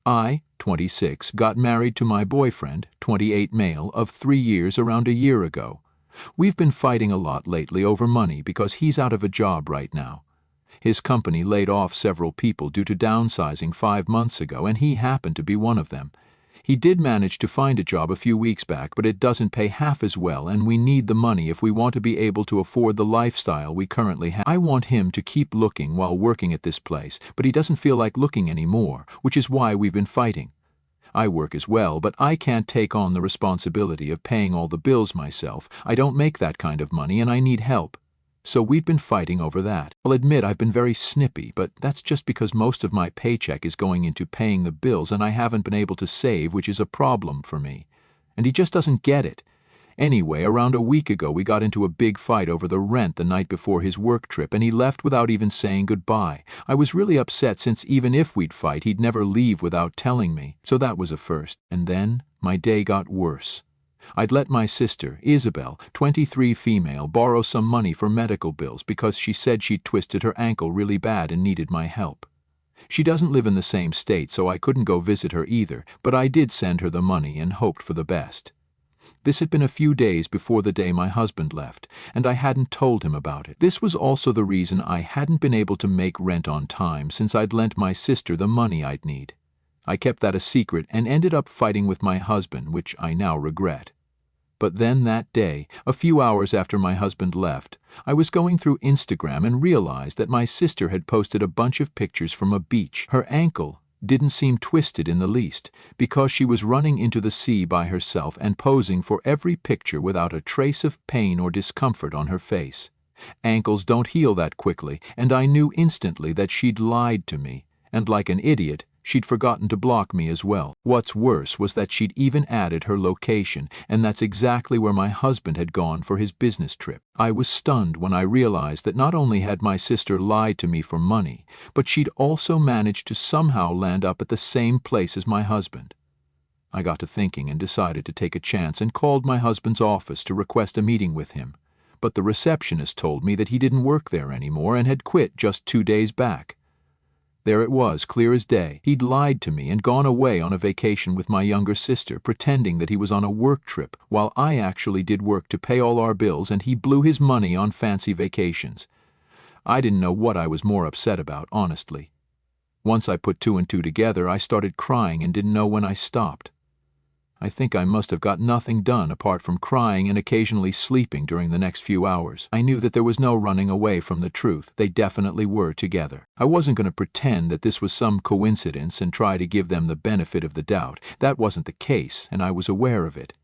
I, 26, got married to my boyfriend, 28 male, of 3 years around a year ago. We've been fighting a lot lately over money because he's out of a job right now. His company laid off several people due to downsizing 5 months ago, and he happened to be one of them. He did manage to find a job a few weeks back, but it doesn't pay half as well, and we need the money if we want to be able to afford the lifestyle we currently have. I want him to keep looking while working at this place, but he doesn't feel like looking anymore, which is why we've been fighting. I work as well, but I can't take on the responsibility of paying all the bills myself. I don't make that kind of money, and I need help. So we've been fighting over that. I'll admit I've been very snippy, but that's just because most of my paycheck is going into paying the bills and I haven't been able to save, which is a problem for me. And he just doesn't get it. Anyway, around a week ago we got into a big fight over the rent the night before his work trip, and he left without even saying goodbye. I was really upset since even if we'd fight, he'd never leave without telling me. So that was a first. And then my day got worse. I'd let my sister, Isabel, 23 female, borrow some money for medical bills because she said she'd twisted her ankle really bad and needed my help. She doesn't live in the same state, so I couldn't go visit her either, but I did send her the money and hoped for the best. This had been a few days before the day my husband left, and I hadn't told him about it. This was also the reason I hadn't been able to make rent on time, since I'd lent my sister the money I'd need. I kept that a secret and ended up fighting with my husband, which I now regret. But then that day, a few hours after my husband left, I was going through Instagram and realized that my sister had posted a bunch of pictures from a beach. Her ankle didn't seem twisted in the least, because she was running into the sea by herself and posing for every picture without a trace of pain or discomfort on her face. Ankles don't heal that quickly, and I knew instantly that she'd lied to me, and like an idiot, she'd forgotten to block me as well. What's worse was that she'd even added her location, and that's exactly where my husband had gone for his business trip. I was stunned when I realized that not only had my sister lied to me for money, but she'd also managed to somehow land up at the same place as my husband. I got to thinking and decided to take a chance and called my husband's office to request a meeting with him. But the receptionist told me that he didn't work there anymore and had quit just 2 days back. There it was, clear as day. He'd lied to me and gone away on a vacation with my younger sister, pretending that he was on a work trip, while I actually did work to pay all our bills, and he blew his money on fancy vacations. I didn't know what I was more upset about, honestly. Once I put 2 and 2 together, I started crying and didn't know when I stopped. I think I must have got nothing done apart from crying and occasionally sleeping during the next few hours. I knew that there was no running away from the truth. They definitely were together. I wasn't going to pretend that this was some coincidence and try to give them the benefit of the doubt. That wasn't the case, and I was aware of it.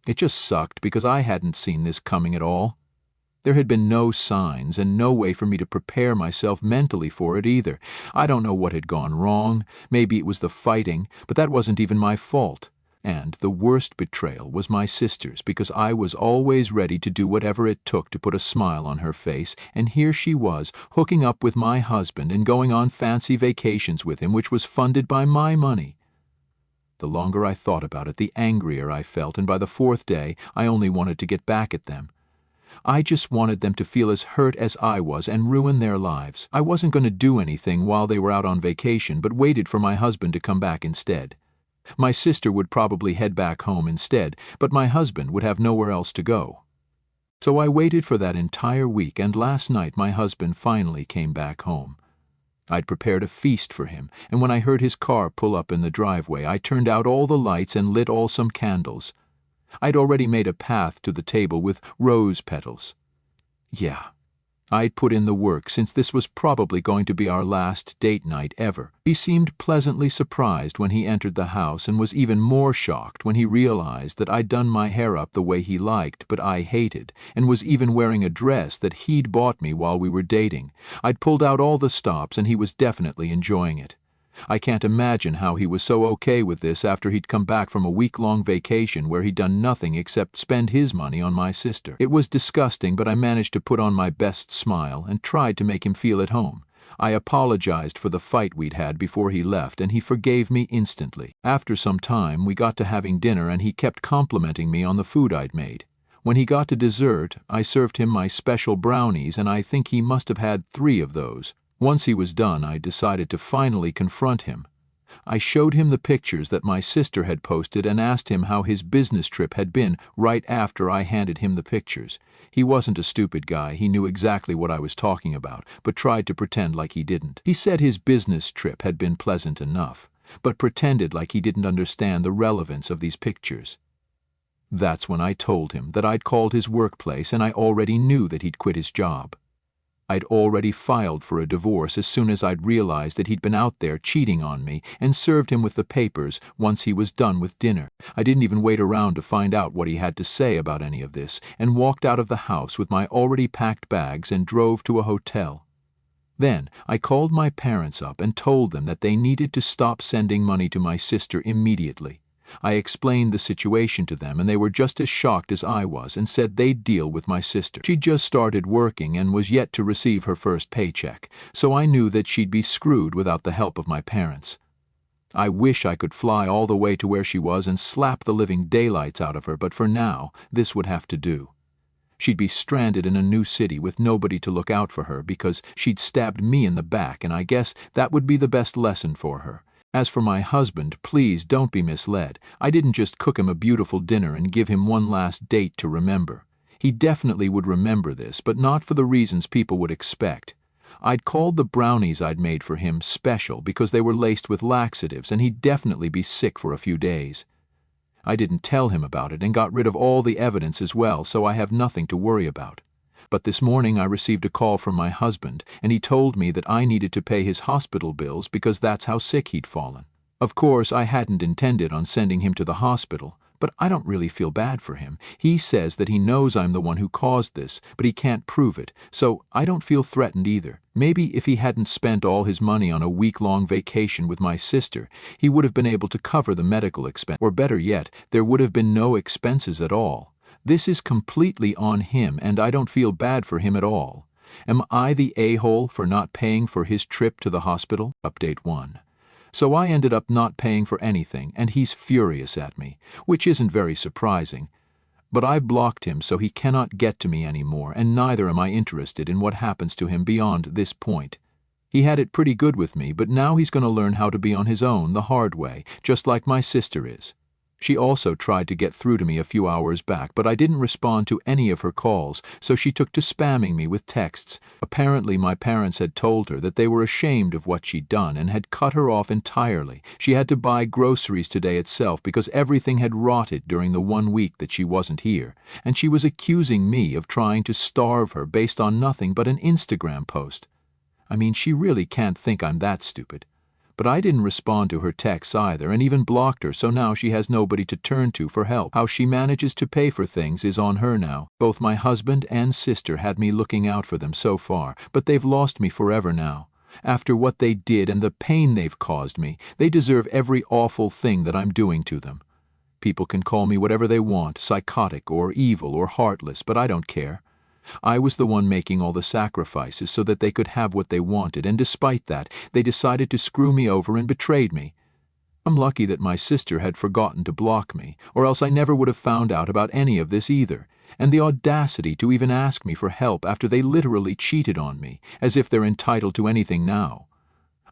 It just sucked because I hadn't seen this coming at all. There had been no signs and no way for me to prepare myself mentally for it either. I don't know what had gone wrong. Maybe it was the fighting, but that wasn't even my fault. And the worst betrayal was my sister's, because I was always ready to do whatever it took to put a smile on her face, and here she was, hooking up with my husband and going on fancy vacations with him, which was funded by my money. The longer I thought about it, the angrier I felt, and by the 4th day, I only wanted to get back at them. I just wanted them to feel as hurt as I was and ruin their lives. I wasn't going to do anything while they were out on vacation, but waited for my husband to come back instead. My sister would probably head back home instead, but my husband would have nowhere else to go. So I waited for that entire week, and last night my husband finally came back home. I'd prepared a feast for him, and when I heard his car pull up in the driveway, I turned out all the lights and lit all some candles. I'd already made a path to the table with rose petals. Yeah, I'd put in the work, since this was probably going to be our last date night ever. He seemed pleasantly surprised when he entered the house, and was even more shocked when he realized that I'd done my hair up the way he liked but I hated, and was even wearing a dress that he'd bought me while we were dating. I'd pulled out all the stops, and he was definitely enjoying it. I can't imagine how he was so okay with this after he'd come back from a week-long vacation where he'd done nothing except spend his money on my sister. It was disgusting, but I managed to put on my best smile and tried to make him feel at home. I apologized for the fight we'd had before he left, and he forgave me instantly. After some time, we got to having dinner, and he kept complimenting me on the food I'd made. When he got to dessert, I served him my special brownies, and I think he must have had 3 of those. Once he was done, I decided to finally confront him. I showed him the pictures that my sister had posted and asked him how his business trip had been right after I handed him the pictures. He wasn't a stupid guy, he knew exactly what I was talking about, but tried to pretend like he didn't. He said his business trip had been pleasant enough, but pretended like he didn't understand the relevance of these pictures. That's when I told him that I'd called his workplace and I already knew that he'd quit his job. I'd already filed for a divorce as soon as I'd realized that he'd been out there cheating on me, and served him with the papers once he was done with dinner. I didn't even wait around to find out what he had to say about any of this, and walked out of the house with my already packed bags and drove to a hotel. Then I called my parents up and told them that they needed to stop sending money to my sister immediately. I explained the situation to them and they were just as shocked as I was and said they'd deal with my sister. She'd just started working and was yet to receive her first paycheck, so I knew that she'd be screwed without the help of my parents. I wish I could fly all the way to where she was and slap the living daylights out of her, but for now, this would have to do. She'd be stranded in a new city with nobody to look out for her because she'd stabbed me in the back, and I guess that would be the best lesson for her. As for my husband, please don't be misled. I didn't just cook him a beautiful dinner and give him one last date to remember. He definitely would remember this, but not for the reasons people would expect. I'd called the brownies I'd made for him special because they were laced with laxatives and he'd definitely be sick for a few days. I didn't tell him about it and got rid of all the evidence as well, so I have nothing to worry about. But this morning I received a call from my husband, and he told me that I needed to pay his hospital bills because that's how sick he'd fallen. Of course, I hadn't intended on sending him to the hospital, but I don't really feel bad for him. He says that he knows I'm the one who caused this, but he can't prove it, so I don't feel threatened either. Maybe if he hadn't spent all his money on a week-long vacation with my sister, he would have been able to cover the medical expense, or better yet, there would have been no expenses at all. This is completely on him, and I don't feel bad for him at all. Am I the a-hole for not paying for his trip to the hospital? Update 1. So I ended up not paying for anything, and he's furious at me, which isn't very surprising. But I've blocked him so he cannot get to me anymore, and neither am I interested in what happens to him beyond this point. He had it pretty good with me, but now he's going to learn how to be on his own the hard way, just like my sister is. She also tried to get through to me a few hours back, but I didn't respond to any of her calls, so she took to spamming me with texts. Apparently my parents had told her that they were ashamed of what she'd done and had cut her off entirely. She had to buy groceries today itself because everything had rotted during the 1 week that she wasn't here, and she was accusing me of trying to starve her based on nothing but an Instagram post. I mean, she really can't think I'm that stupid. But I didn't respond to her texts either and even blocked her, so now she has nobody to turn to for help. How she manages to pay for things is on her now. Both my husband and sister had me looking out for them so far, but they've lost me forever now. After what they did and the pain they've caused me, they deserve every awful thing that I'm doing to them. People can call me whatever they want, psychotic or evil or heartless, but I don't care. I was the one making all the sacrifices so that they could have what they wanted, and despite that, they decided to screw me over and betrayed me. I'm lucky that my sister had forgotten to block me, or else I never would have found out about any of this either. And the audacity to even ask me for help after they literally cheated on me, as if they're entitled to anything now.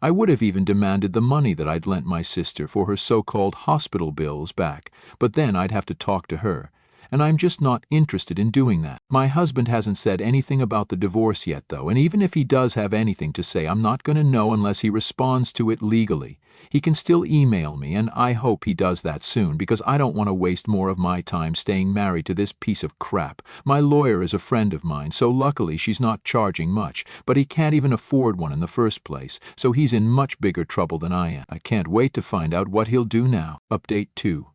I would have even demanded the money that I'd lent my sister for her so-called hospital bills back, but then I'd have to talk to her. And I'm just not interested in doing that. My husband hasn't said anything about the divorce yet, though, and even if he does have anything to say, I'm not going to know unless he responds to it legally. He can still email me, and I hope he does that soon, because I don't want to waste more of my time staying married to this piece of crap. My lawyer is a friend of mine, so luckily she's not charging much, but he can't even afford one in the first place, so he's in much bigger trouble than I am. I can't wait to find out what he'll do now. Update 2.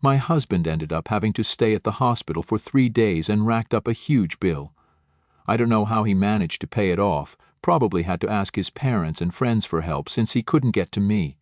My husband ended up having to stay at the hospital for 3 days and racked up a huge bill. I don't know how he managed to pay it off, probably had to ask his parents and friends for help since he couldn't get to me.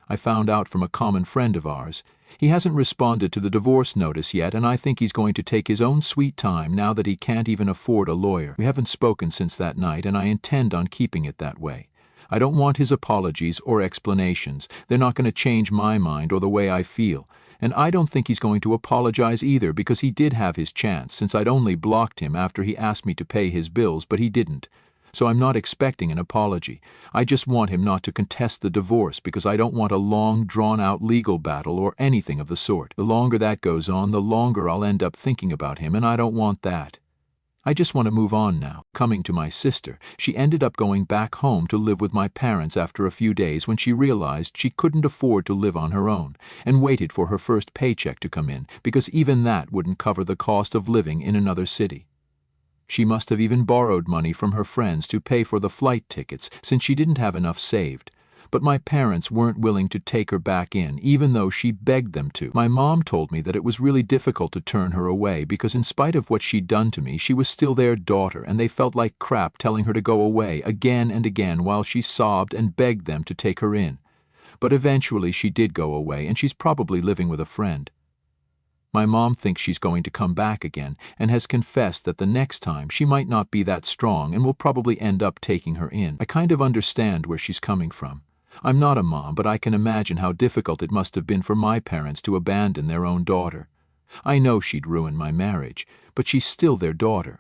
I found out from a common friend of ours. He hasn't responded to the divorce notice yet, and I think he's going to take his own sweet time now that he can't even afford a lawyer. We haven't spoken since that night, and I intend on keeping it that way. I don't want his apologies or explanations. They're not going to change my mind or the way I feel. And I don't think he's going to apologize either, because he did have his chance since I'd only blocked him after he asked me to pay his bills, but he didn't. So I'm not expecting an apology. I just want him not to contest the divorce because I don't want a long, drawn-out legal battle or anything of the sort. The longer that goes on, the longer I'll end up thinking about him, and I don't want that. I just want to move on now. Coming to my sister, she ended up going back home to live with my parents after a few days when she realized she couldn't afford to live on her own, and waited for her first paycheck to come in because even that wouldn't cover the cost of living in another city. She must have even borrowed money from her friends to pay for the flight tickets since she didn't have enough saved. But my parents weren't willing to take her back in, even though she begged them to. My mom told me that it was really difficult to turn her away because in spite of what she'd done to me, she was still their daughter, and they felt like crap telling her to go away again and again while she sobbed and begged them to take her in. But eventually she did go away, and she's probably living with a friend. My mom thinks she's going to come back again and has confessed that the next time she might not be that strong and will probably end up taking her in. I kind of understand where she's coming from. I'm not a mom, but I can imagine how difficult it must have been for my parents to abandon their own daughter. I know she'd ruin my marriage, but she's still their daughter.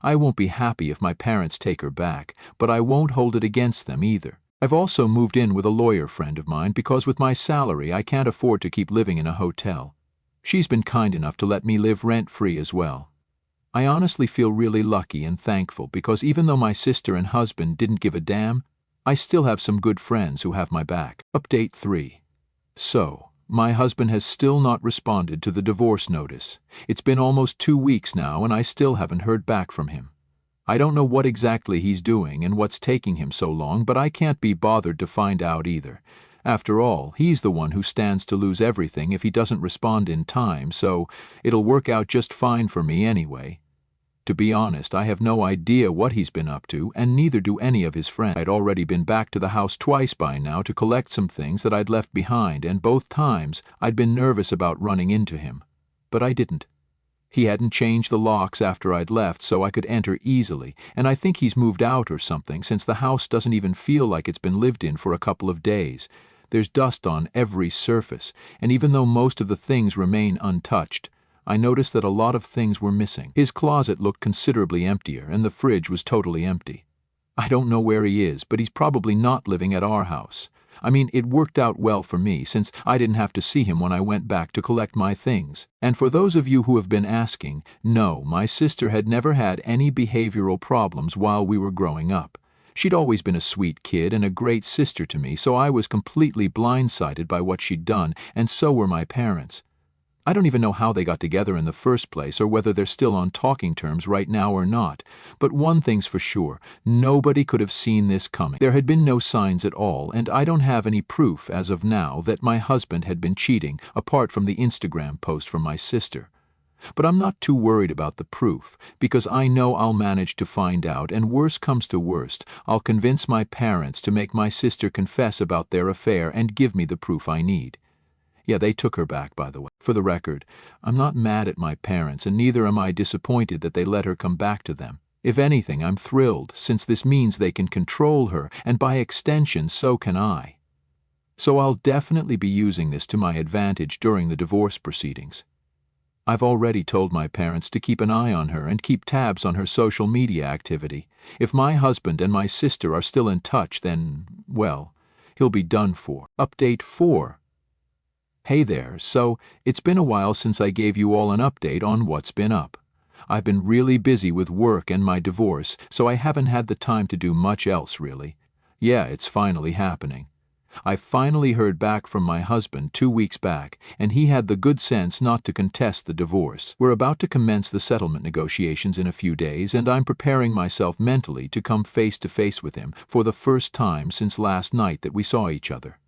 I won't be happy if my parents take her back, but I won't hold it against them either. I've also moved in with a lawyer friend of mine because with my salary I can't afford to keep living in a hotel. She's been kind enough to let me live rent-free as well. I honestly feel really lucky and thankful because even though my sister and husband didn't give a damn, I still have some good friends who have my back. Update 3. So, my husband has still not responded to the divorce notice. It's been almost 2 weeks now and I still haven't heard back from him. I don't know what exactly he's doing and what's taking him so long, but I can't be bothered to find out either. After all, he's the one who stands to lose everything if he doesn't respond in time, so it'll work out just fine for me anyway. To be honest, I have no idea what he's been up to, and neither do any of his friends. I'd already been back to the house twice by now to collect some things that I'd left behind, and both times I'd been nervous about running into him. But I didn't. He hadn't changed the locks after I'd left so I could enter easily, and I think he's moved out or something since the house doesn't even feel like it's been lived in for a couple of days. There's dust on every surface, and even though most of the things remain untouched, I noticed that a lot of things were missing. His closet looked considerably emptier, and the fridge was totally empty. I don't know where he is, but he's probably not living at our house. I mean, it worked out well for me, since I didn't have to see him when I went back to collect my things. And for those of you who have been asking, no, my sister had never had any behavioral problems while we were growing up. She'd always been a sweet kid and a great sister to me, so I was completely blindsided by what she'd done, and so were my parents. I don't even know how they got together in the first place or whether they're still on talking terms right now or not, but one thing's for sure, nobody could have seen this coming. There had been no signs at all, and I don't have any proof as of now that my husband had been cheating, apart from the Instagram post from my sister. But I'm not too worried about the proof, because I know I'll manage to find out, and worst comes to worst, I'll convince my parents to make my sister confess about their affair and give me the proof I need. Yeah, they took her back, by the way. For the record, I'm not mad at my parents, and neither am I disappointed that they let her come back to them. If anything, I'm thrilled, since this means they can control her, and by extension, so can I. So I'll definitely be using this to my advantage during the divorce proceedings. I've already told my parents to keep an eye on her and keep tabs on her social media activity. If my husband and my sister are still in touch, then, well, he'll be done for. Update 4. Hey there, so it's been a while since I gave you all an update on what's been up. I've been really busy with work and my divorce, so I haven't had the time to do much else really. Yeah, it's finally happening. I finally heard back from my husband 2 weeks back, and he had the good sense not to contest the divorce. We're about to commence the settlement negotiations in a few days, and I'm preparing myself mentally to come face to face with him for the first time since last night that we saw each other.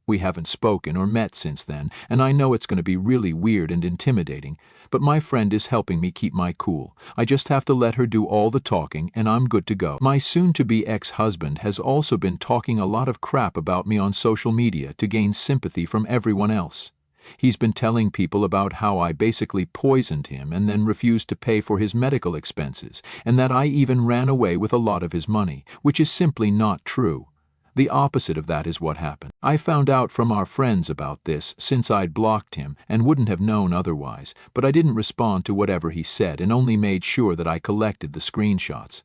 We haven't spoken or met since then, and I know it's going to be really weird and intimidating, but my friend is helping me keep my cool. I just have to let her do all the talking, and I'm good to go. My soon-to-be ex-husband has also been talking a lot of crap about me on social media to gain sympathy from everyone else. He's been telling people about how I basically poisoned him and then refused to pay for his medical expenses, and that I even ran away with a lot of his money, which is simply not true. The opposite of that is what happened. I found out from our friends about this since I'd blocked him and wouldn't have known otherwise, but I didn't respond to whatever he said and only made sure that I collected the screenshots.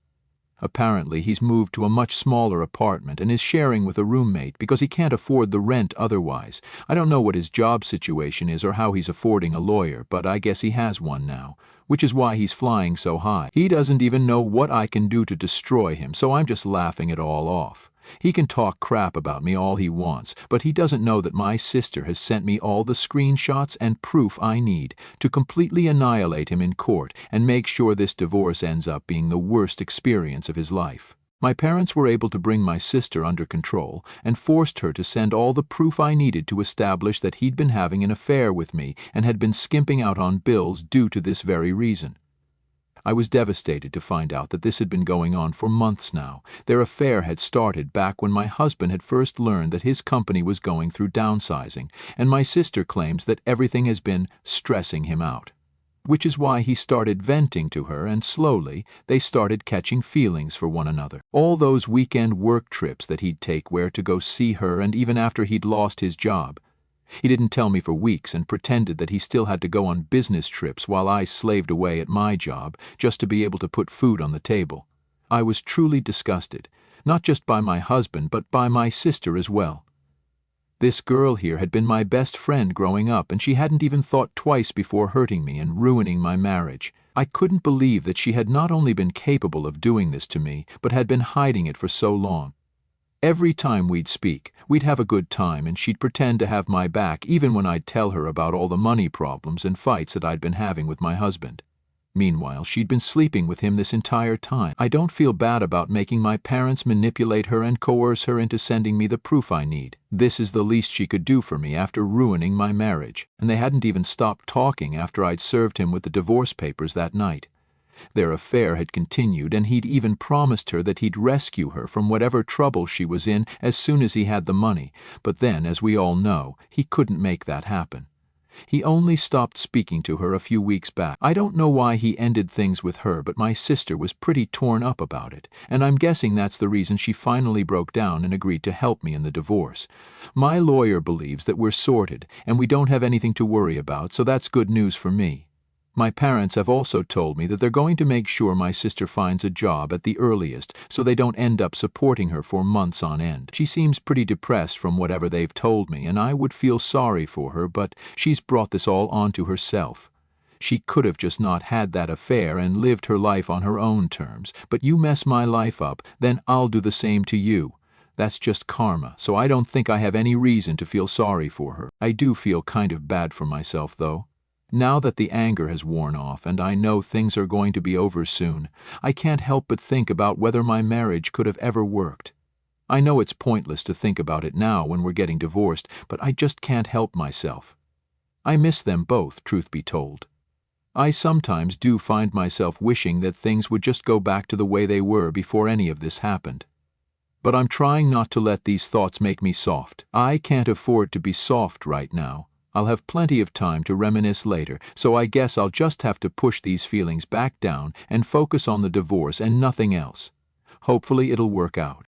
Apparently, he's moved to a much smaller apartment and is sharing with a roommate because he can't afford the rent otherwise. I don't know what his job situation is or how he's affording a lawyer, but I guess he has one now, which is why he's flying so high. He doesn't even know what I can do to destroy him, so I'm just laughing it all off. He can talk crap about me all he wants, but he doesn't know that my sister has sent me all the screenshots and proof I need to completely annihilate him in court and make sure this divorce ends up being the worst experience of his life. My parents were able to bring my sister under control and forced her to send all the proof I needed to establish that he'd been having an affair with me and had been skimping out on bills due to this very reason. I was devastated to find out that this had been going on for months now. Their affair had started back when my husband had first learned that his company was going through downsizing, and my sister claims that everything has been stressing him out. Which is why he started venting to her, and slowly they started catching feelings for one another. All those weekend work trips that he'd take where to go see her, and even after he'd lost his job. He didn't tell me for weeks and pretended that he still had to go on business trips while I slaved away at my job just to be able to put food on the table. I was truly disgusted, not just by my husband but by my sister as well. This girl here had been my best friend growing up, and she hadn't even thought twice before hurting me and ruining my marriage. I couldn't believe that she had not only been capable of doing this to me, but had been hiding it for so long. Every time we'd speak, we'd have a good time, and she'd pretend to have my back even when I'd tell her about all the money problems and fights that I'd been having with my husband. Meanwhile, she'd been sleeping with him this entire time. I don't feel bad about making my parents manipulate her and coerce her into sending me the proof I need. This is the least she could do for me after ruining my marriage, and they hadn't even stopped talking after I'd served him with the divorce papers that night. Their affair had continued, and he'd even promised her that he'd rescue her from whatever trouble she was in as soon as he had the money, but then, as we all know, he couldn't make that happen. He only stopped speaking to her a few weeks back. I don't know why he ended things with her, but my sister was pretty torn up about it, and I'm guessing that's the reason she finally broke down and agreed to help me in the divorce. My lawyer believes that we're sorted, and we don't have anything to worry about, so that's good news for me. My parents have also told me that they're going to make sure my sister finds a job at the earliest so they don't end up supporting her for months on end. She seems pretty depressed from whatever they've told me, and I would feel sorry for her, but she's brought this all onto herself. She could have just not had that affair and lived her life on her own terms, but you mess my life up, then I'll do the same to you. That's just karma, so I don't think I have any reason to feel sorry for her. I do feel kind of bad for myself, though. Now that the anger has worn off and I know things are going to be over soon, I can't help but think about whether my marriage could have ever worked. I know it's pointless to think about it now when we're getting divorced, but I just can't help myself. I miss them both, truth be told. I sometimes do find myself wishing that things would just go back to the way they were before any of this happened. But I'm trying not to let these thoughts make me soft. I can't afford to be soft right now. I'll have plenty of time to reminisce later, so I guess I'll just have to push these feelings back down and focus on the divorce and nothing else. Hopefully it'll work out.